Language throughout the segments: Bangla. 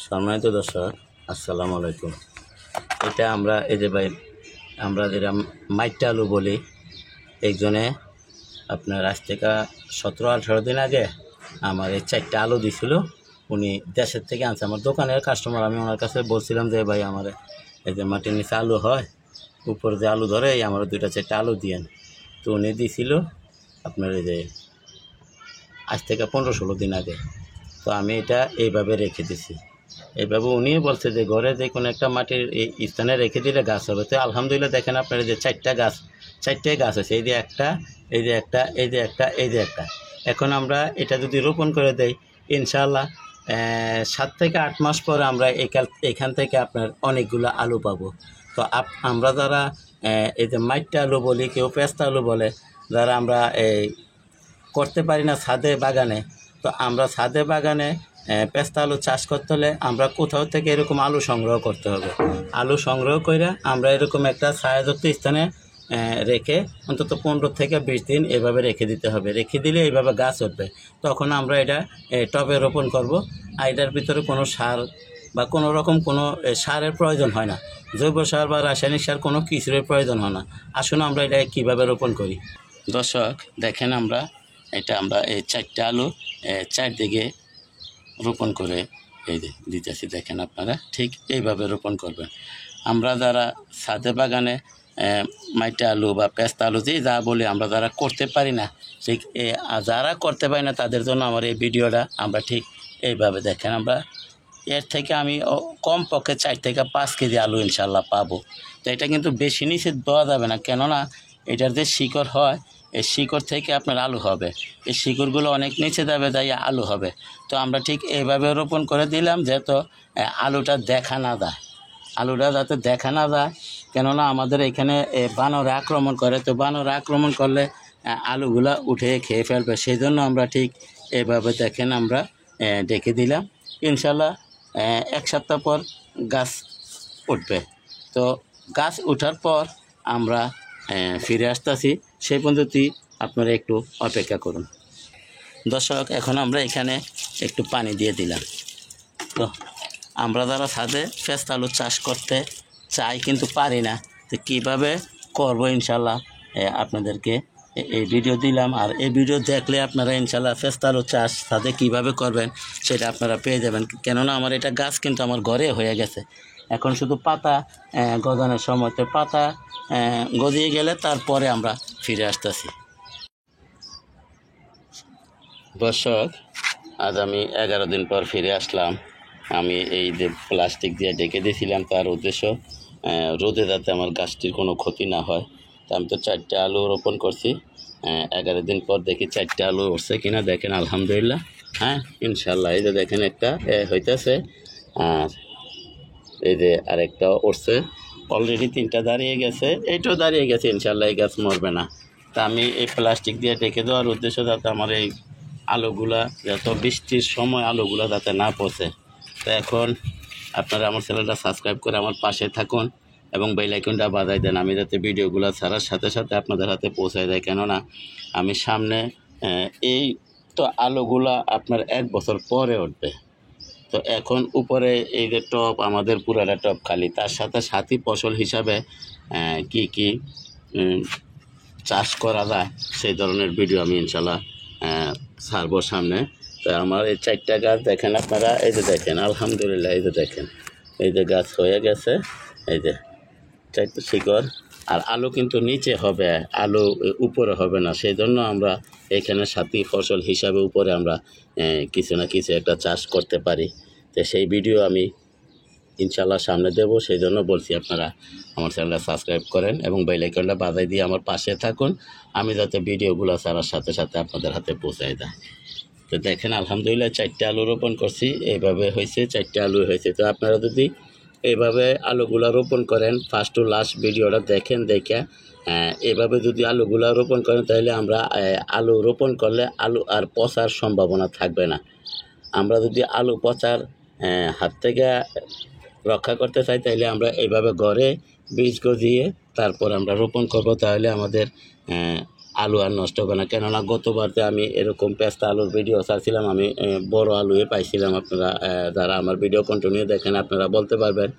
সম্মানিত দর্শক, আসসালামু আলাইকুম। এটা আমরা এই যে ভাই আমরা যেটা মাইটটা আলু বলি, একজনে আপনার আজ থেকে 17-18 দিন আগে আমার এই 4টা আলু দিছিল। উনি দেশের থেকে আনছে, আমার দোকানের কাস্টমার। আমি ওনার কাছে বলছিলাম যে ভাই আমার এই যে মাটির নিচে আলু হয়, উপরে যে আলু ধরে, আমার 2-4টা আলু দিয়েন। তো উনি দিছিল আপনার এই যে আজ থেকে 15-16 দিন আগে। তো আমি এটা এইভাবে রেখে দিছি। এইভাবে উনিও বলছে যে ঘরে যে কোনো একটা মাটির এই স্থানে রেখে দিলে গাছ হবে। তো আলহামদুলিল্লাহ দেখেন আপনার যে 4টাই গাছ আছে। এই যে একটা, এই যে একটা, এই যে একটা, এই যে একটা। এখন আমরা এটা যদি রোপণ করে দেই, ইনশাআল্লাহ 7 থেকে 8 মাস পরে আমরা এখান থেকে আপনার অনেকগুলো আলু পাবো। তো আমরা যারা এই যে মাইটটা আলু বলি, কেউ পেস্তা আলু বলে, যারা আমরা এই করতে পারি না ছাদে বাগানে, তো আমরা ছাদে বাগানে পেস্তা আলু চাষ করতে হলে আমরা কোথাও থেকে এরকম আলু সংগ্রহ করতে হবে। আলু সংগ্রহ করে আমরা এরকম একটা ছায়াযুক্ত স্থানে রেখে অন্তত 15 থেকে 20 দিন এভাবে রেখে দিতে হবে। রেখে দিলে এইভাবে গাছ উঠবে। তখন আমরা এটা টবে রোপণ করব। আর এটার ভিতরে কোনো সার বা কোনো রকম কোনো সারের প্রয়োজন হয় না। জৈব সার বা রাসায়নিক সার কোনো কিছুর প্রয়োজন হয় না। আসুন আমরা এটা কীভাবে রোপণ করি। দর্শক দেখেন, আমরা এই 4টা আলু চারদিকে রোপণ করে এই যে দিতেছি। দেখেন আপনারা ঠিক এইভাবে রোপণ করবেন। আমরা যারা ছাদে বাগানে মাইটা আলু বা পেস্তা আলু যা বলি, আমরা যারা করতে পারি না, ঠিক যারা করতে পারি না তাদের জন্য আমার এই ভিডিওটা। আমরা ঠিক এইভাবে দেখেন, আমরা এর থেকে আমি কমপক্ষে 4 থেকে 5 কেজি আলু ইনশাল্লাহ পাবো। তো এটা কিন্তু বেশি নিচে দেওয়া যাবে না, কেননা এটার যে শিকড় হয়, এই শিকড় থেকে আপনার আলু হবে। এই শিকড়গুলো অনেক নিচে যাবে, তাই আলু হবে। তো আমরা ঠিক এইভাবে রোপণ করে দিলাম, যেহেতু আলুটা দেখা না যায়, আলুটা যাতে দেখা না যায়, কেননা আমাদের এখানে বানরে আক্রমণ করে। তো বানরে আক্রমণ করলে আলুগুলা উঠে খেয়ে ফেলবে। সেই জন্য আমরা ঠিক এইভাবে দেখেন আমরা ডেকে দিলাম। ইনশাল্লাহ 1 সপ্তাহ পর গাছ উঠবে। তো গাছ ওঠার পর আমরা ফিরে আসতেছি। সেই পর্যন্ত আপনারা একটু অপেক্ষা করুন। দর্শক, এখন আমরা এখানে একটু পানি দিয়ে দিলাম। তো আমরা যারা ছাদে পেস্তা আলু চাষ করতে চাই কিন্তু পারি না, তো কীভাবে করবো ইনশাল্লাহ আপনাদেরকে এই ভিডিও দিলাম। আর এই ভিডিও দেখলে আপনারা ইনশাল্লাহ পেস্তা আলু চাষ ছাদে কীভাবে করবেন সেটা আপনারা পেয়ে যাবেন। কেননা আমার এটা গাছ কিন্তু আমার ঘরে হয়ে গেছে। এখন শুধু পাতা গজানোর সময়, তো পাতা গজিয়ে গেলে তারপরে আমরা ফিরে আসতেছি। দর্শক, আজ আমি 11 দিন পর ফিরে আসলাম। আমি এই যে প্লাস্টিক দিয়ে ডেকে দিয়েছিলাম, তার উদ্দেশ্য রোদে যাতে আমার গাছটির কোনো ক্ষতি না হয়। তো আমি তো 4টা আলু রোপণ করছি। 11 দিন পর দেখি 4টা আলু উঠছে কিনা। দেখেন আলহামদুলিল্লাহ, হ্যাঁ ইনশাল্লাহ। এই যে দেখেন একটা হইতেছে, আর এই যে আরেকটা উঠছে। অলরেডি 3টা দাঁড়িয়ে গেছে, এইটাও দাঁড়িয়ে গেছে। ইনশাল্লাহ এই গাছ মরবে না। তা আমি এই প্লাস্টিক দিয়ে ডেকে দেওয়ার উদ্দেশ্য যাতে আমার এই আলুগুলা, যত বৃষ্টির সময় আলুগুলা যাতে না পচে। তো এখন আপনারা আমার চ্যানেলটা সাবস্ক্রাইব করে আমার পাশে থাকুন এবং বেল আইকনটা বাজাই দেন, আমি যাতে ভিডিওগুলো ছাড়ার সাথে সাথে আপনাদের হাতে পৌঁছায় দেয়। কেননা আমি সামনে এই তো আলুগুলা আপনার 1 বছর পরে উঠবে। তো এখন উপরে এই যে টব, আমাদের পুরাটা টব খালি, তার সাথে সাথী ফসল হিসাবে কি চাষ করা যায় সেই ধরনের ভিডিও আমি ইনশাল্লাহ ছাড়বো সামনে। তো আমার এই 4টা গাছ দেখেন আপনারা, এই যে দেখেন আলহামদুলিল্লাহ, এই যে দেখেন, এই যে গাছ হয়ে গেছে, এই যে 4টা শিকড়। আর আলু কিন্তু নিচে হবে, আলু উপরে হবে না। সেই জন্য আমরা এখানে সাথী ফসল হিসাবে উপরে আমরা কিছু না কিছু একটা চাষ করতে পারি। তো সেই ভিডিও আমি ইনশাল্লাহ সামনে দেবো। সেই জন্য বলছি আপনারা আমার চ্যানেলটা সাবস্ক্রাইব করেন এবং বেল আইকনটা বাজাই দিয়ে আমার পাশে থাকুন, আমি যাতে ভিডিওগুলো ছাড়ার সাথে সাথে আপনাদের হাতে পৌঁছায় দেয়। তো দেখেন আলহামদুলিল্লাহ 4টা আলু রোপণ করছি, এইভাবে হয়েছে, 4টা আলু হয়েছে। তো আপনারা যদি এইভাবে আলুগুলা রোপণ করেন, ফার্স্ট টু লাস্ট ভিডিওটা দেখেন, দেখে এভাবে যদি আলুগুলা রোপণ করেন, তাহলে আমরা আলু রোপণ করলে আলু আর পচার সম্ভাবনা থাকবে না। আমরা যদি আলু পচার হাত থেকে রক্ষা করতে চাই, তাইলে আমরা এইভাবে ঘরে বীজ গজিয়ে তারপর আমরা রোপণ করব। তাহলে আমাদের আলু আর নষ্ট হবে না। কেননা গতবারতে আমি এরকম পেস্তা আলুর ভিডিও ছাড়ছিলাম, আমি বড় আলুই পাইছিলাম। আপনারা যারা আমার ভিডিও কন্টিনিউ দেখেন আপনারা বলতে পারবেন।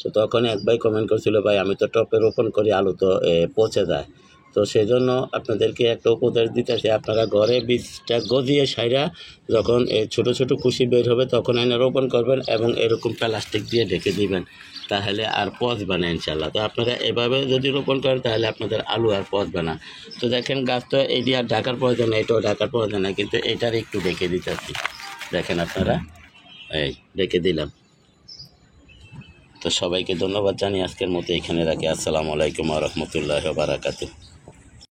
তো তখন এক ভাই কমেন্ট করছিল, ভাই আমি তো টপে রোপণ করি, আলু তো পচে যায়। তো সেই জন্য আপনাদেরকে একটা উপদেশ দিতেছি, আপনারা ঘরে বীজটা গজিয়ে সাইরা যখন ছোট ছোট কুশি বের হবে তখন এনে রোপণ করবেন এবং এরকম প্লাস্টিক দিয়ে ঢেকে দিবেন, তাহলে আর পচবে না ইনশাল্লাহ। তো আপনারা এভাবে যদি রোপণ করেন তাহলে আপনাদের আলু আর পচবে না। তো দেখেন গাছ তো এটি আর ঢাকার প্রয়োজন নেই, এটাও ঢাকার প্রয়োজন নেই, কিন্তু এটার একটু ঢেকে দিতেছি। দেখেন আপনারা, এই ঢেকে দিলাম। তো সবাইকে ধন্যবাদ জানিয়ে আজকের মতো এখানে রাখি। আসসালামু আলাইকুম ওয়া রাহমাতুল্লাহি ওয়া বারাকাতুহু।